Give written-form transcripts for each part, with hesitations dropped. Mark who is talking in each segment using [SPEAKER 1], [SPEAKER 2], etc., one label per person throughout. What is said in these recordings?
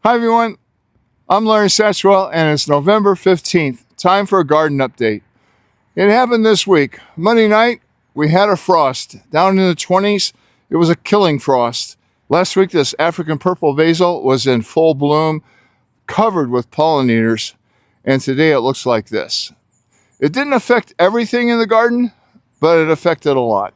[SPEAKER 1] Hi everyone, I'm Larry Satchwell and it's November 15th. Time for a garden update. It happened this week. Monday night, we had a frost. Down in the 20s, it was a killing frost. Last week, this African purple basil was in full bloom, covered with pollinators, and today it looks like this. It didn't affect everything in the garden, but it affected a lot.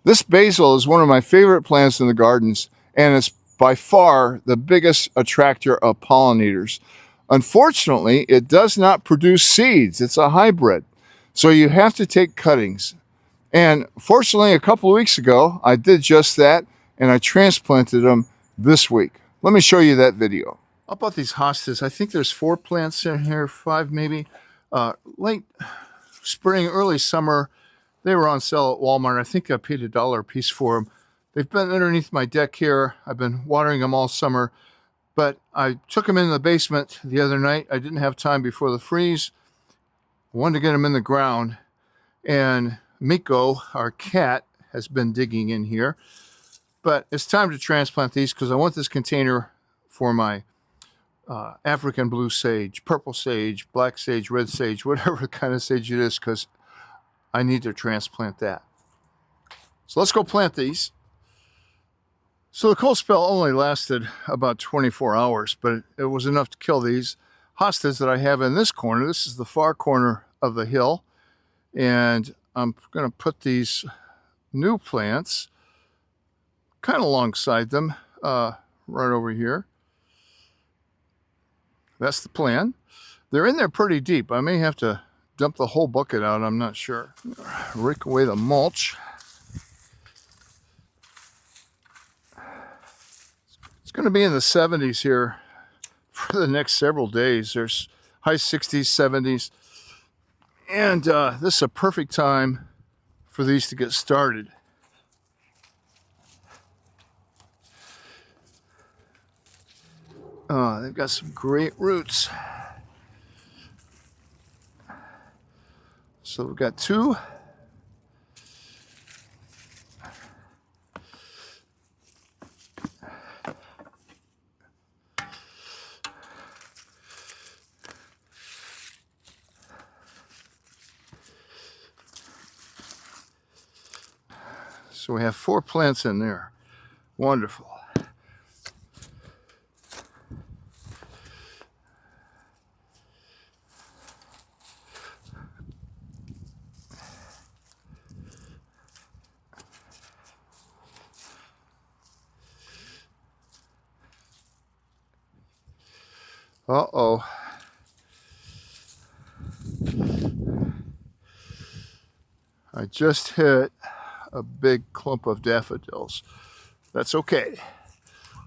[SPEAKER 1] This basil is one of my favorite plants in the gardens, and it's by far the biggest attractor of pollinators. Unfortunately, it does not produce seeds. It's a hybrid. So you have to take cuttings. And fortunately, a couple of weeks ago, I did just that, and I transplanted them this week. Let me show you that video. How about these hostas? I think there's 4 plants in here, 5 maybe. Late spring, early summer, they were on sale at Walmart. I think I paid $1 a piece for them. They've been underneath my deck here. I've been watering them all summer, but I took them in the basement the other night. I didn't have time before the freeze. I wanted to get them in the ground, and Miko, our cat, has been digging in here. But it's time to transplant these because I want this container for my African blue sage, purple sage, black sage, red sage, whatever kind of sage it is, because I need to transplant that. So let's go plant these. So the cold spell only lasted about 24 hours, but it was enough to kill these hostas that I have in this corner. This is the far corner of the hill. And I'm going to put these new plants kind of alongside them, right over here. That's the plan. They're in there pretty deep. I may have to dump the whole bucket out, I'm not sure. Rake away the mulch. It's going to be in the 70s here for the next several days. There's high 60s, 70s. And this is a perfect time for these to get started. They've got some great roots. So we've got 2. So we have 4 plants in there. Wonderful. Uh-oh. I just hit a big clump of daffodils. That's okay.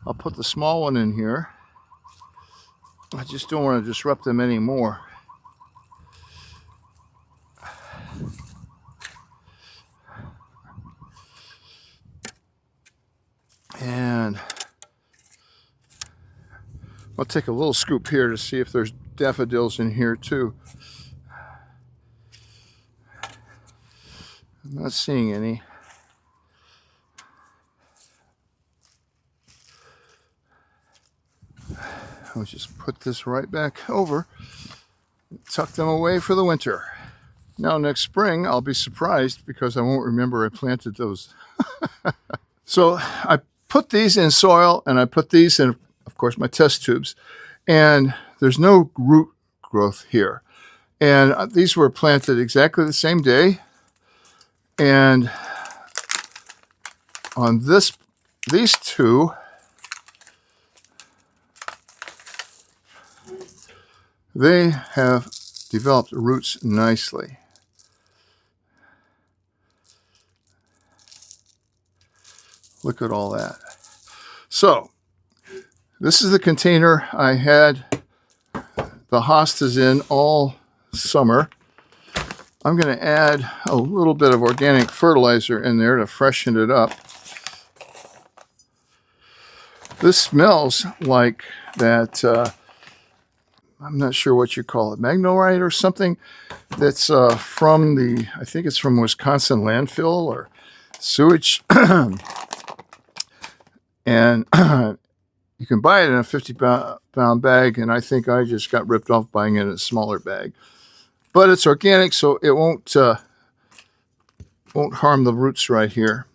[SPEAKER 1] I'll put the small one in here. I just don't want to disrupt them anymore. And I'll take a little scoop here to see if there's daffodils in here too. I'm not seeing any. I'll just put this right back over, tuck them away for the winter. Now next spring, I'll be surprised because I won't remember I planted those. So I put these in soil and I put these in, of course, my test tubes, and there's no root growth here. And these were planted exactly the same day. And on these 2, they have developed roots nicely. Look at all that. So this is the container I had the hostas in all summer. I'm going to add a little bit of organic fertilizer in there to freshen it up. This smells like that, I'm not sure what you call it, magnorite or something that's from the, I think it's from Wisconsin landfill or sewage. And You can buy it in a 50-pound bag, and I think I just got ripped off buying it in a smaller bag. But it's organic, so it won't harm the roots right here.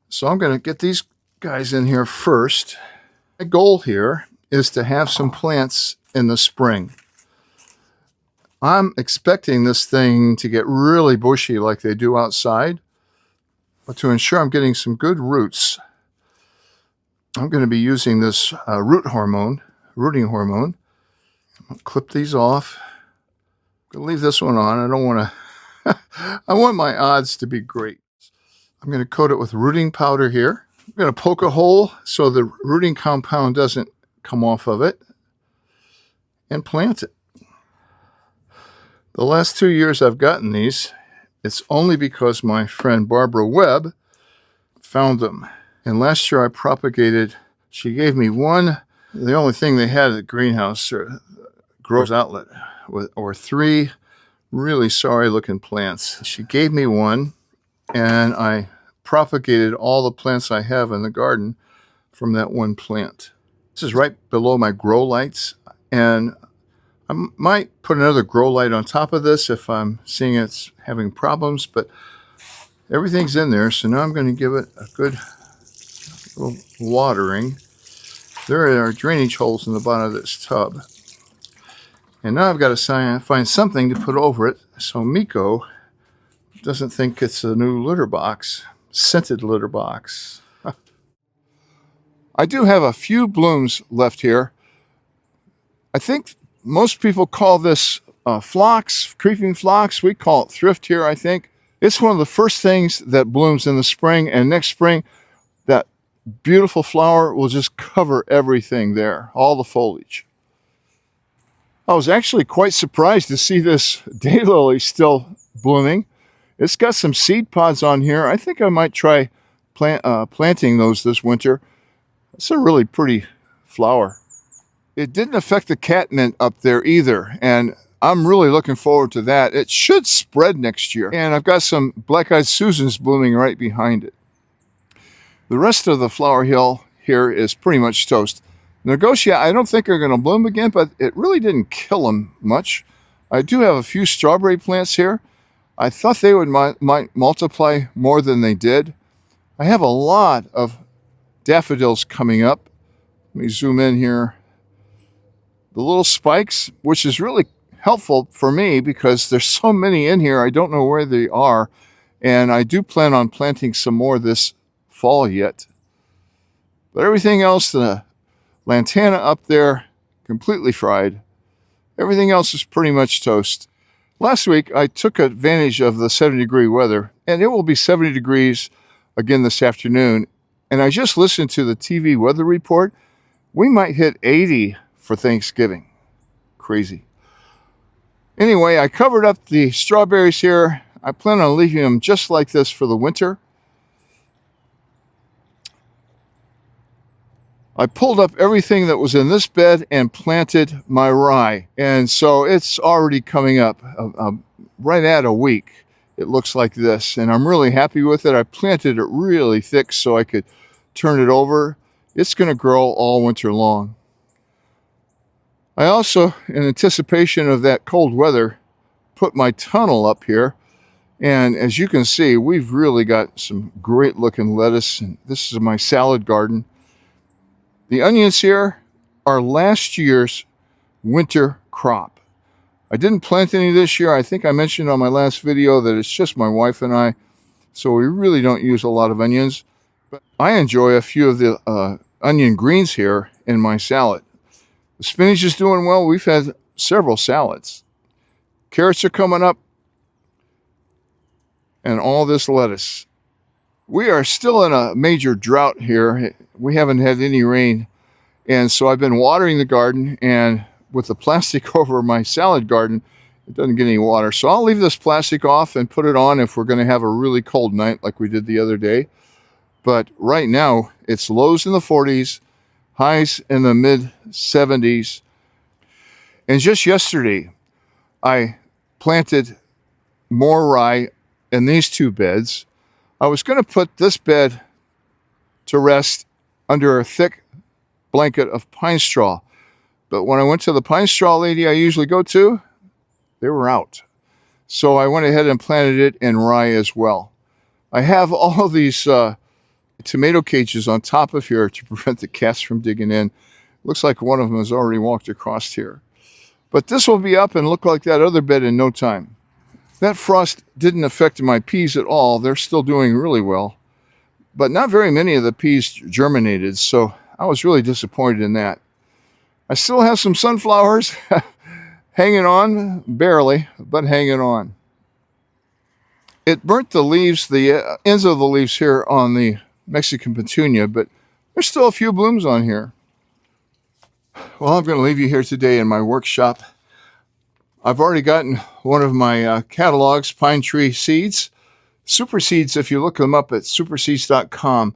[SPEAKER 1] So I'm going to get these guys in here first. My goal here is to have some plants in the spring. I'm expecting this thing to get really bushy like they do outside. But to ensure I'm getting some good roots, I'm going to be using this rooting hormone. I'll clip these off. I'm going to leave this one on. I don't want to, I want my odds to be great. I'm going to coat it with rooting powder here. I'm going to poke a hole so the rooting compound doesn't come off of it and plant it. The last 2 years I've gotten these, it's only because my friend Barbara Webb found them. And last year I propagated, she gave me one, the only thing they had at the greenhouse or grows outlet, or 3 really sorry looking plants. She gave me one, and I propagated all the plants I have in the garden from that one plant. This is right below my grow lights, and I might put another grow light on top of this if I'm seeing it's having problems, but everything's in there, so now I'm going to give it a good little watering. There are drainage holes in the bottom of this tub. And now I've got to find something to put over it so Miko doesn't think it's a new litter box, scented litter box. I do have a few blooms left here. I think most people call this phlox, creeping phlox. We call it thrift here, I think. It's one of the first things that blooms in the spring, and next spring, that beautiful flower will just cover everything there, all the foliage. I was actually quite surprised to see this daylily still blooming. It's got some seed pods on here. I think I might try planting those this winter. It's a really pretty flower. It didn't affect the catmint up there either, and I'm really looking forward to that. It should spread next year, and I've got some black-eyed Susans blooming right behind it. The rest of the flower hill here is pretty much toast. Negotia, I don't think are going to bloom again, but it really didn't kill them much. I do have a few strawberry plants here. I thought they would might multiply more than they did. I have a lot of daffodils coming up. Let me zoom in here. The little spikes, which is really helpful for me because there's so many in here, I don't know where they are. And I do plan on planting some more this fall yet. But everything else, the lantana up there, completely fried. Everything else is pretty much toast. Last week, I took advantage of the 70-degree weather, and it will be 70 degrees again this afternoon. And I just listened to the TV weather report. We might hit 80 for Thanksgiving. Crazy. Anyway, I covered up the strawberries here. I plan on leaving them just like this for the winter. I pulled up everything that was in this bed and planted my rye. And so it's already coming up right at a week. It looks like this, and I'm really happy with it. I planted it really thick so I could turn it over. It's going to grow all winter long. I also, in anticipation of that cold weather, put my tunnel up here. And as you can see, we've really got some great looking lettuce. And this is my salad garden. The onions here are last year's winter crop. I didn't plant any this year. I think I mentioned on my last video that it's just my wife and I, so we really don't use a lot of onions. But I enjoy a few of the onion greens here in my salad. The spinach is doing well. We've had several salads. Carrots are coming up, and all this lettuce. We are still in a major drought here. We haven't had any rain, and so I've been watering the garden, and with the plastic over my salad garden, it doesn't get any water. So I'll leave this plastic off and put it on if we're going to have a really cold night like we did the other day. But right now, it's lows in the 40s, highs in the mid-70s. And just yesterday, I planted more rye in these 2 beds. I was going to put this bed to rest under a thick blanket of pine straw. But when I went to the pine straw lady I usually go to, they were out. So I went ahead and planted it in rye as well. I have all these tomato cages on top of here to prevent the cats from digging in. Looks like one of them has already walked across here. But this will be up and look like that other bed in no time. That frost didn't affect my peas at all. They're still doing really well. But not very many of the peas germinated, so I was really disappointed in that. I still have some sunflowers hanging on, barely, but hanging on. It burnt the leaves, the ends of the leaves here on the Mexican petunia, but there's still a few blooms on here. Well, I'm going to leave you here today in my workshop. I've already gotten one of my catalogs, Pine Tree Seeds. Super Seeds, if you look them up at superseeds.com.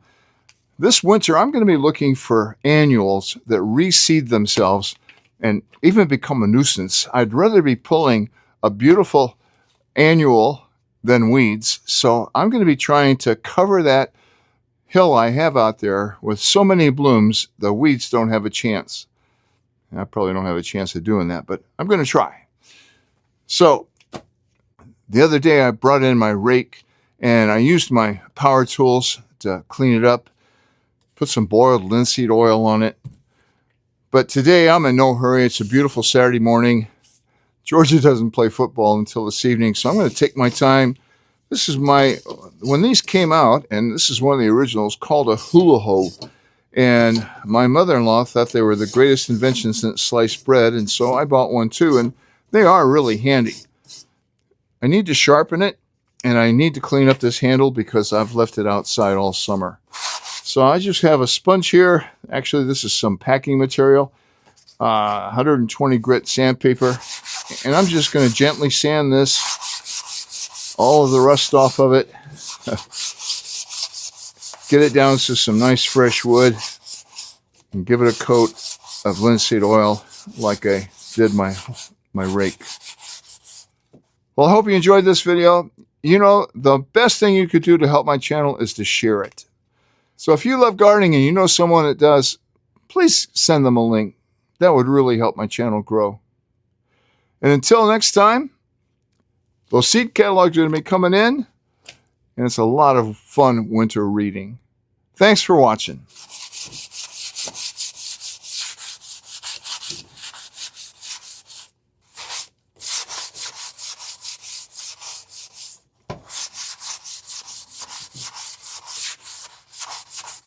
[SPEAKER 1] This winter, I'm going to be looking for annuals that reseed themselves and even become a nuisance. I'd rather be pulling a beautiful annual than weeds. So I'm going to be trying to cover that hill I have out there with so many blooms, the weeds don't have a chance. I probably don't have a chance of doing that, but I'm going to try. So the other day I brought in my rake and I used my power tools to clean it up, put some boiled linseed oil on it. But today I'm in no hurry. It's a beautiful Saturday morning. Georgia doesn't play football until this evening, so I'm going to take my time. This is when these came out, and this is one of the originals, called a hula hoe. And my mother-in-law thought they were the greatest invention since sliced bread, and so I bought one too, and they are really handy. I need to sharpen it, and I need to clean up this handle because I've left it outside all summer. So I just have a sponge here. Actually, this is some packing material, 120 grit sandpaper, and I'm just going to gently sand this, all of the rust off of it. Get it down to some nice fresh wood and give it a coat of linseed oil like I did my rake. Well, I hope you enjoyed this video. You know, the best thing you could do to help my channel is to share it. So if you love gardening and you know someone that does, please send them a link. That would really help my channel grow. And until next time, those seed catalogs are going to be coming in, and it's a lot of fun winter reading. Thanks for watching.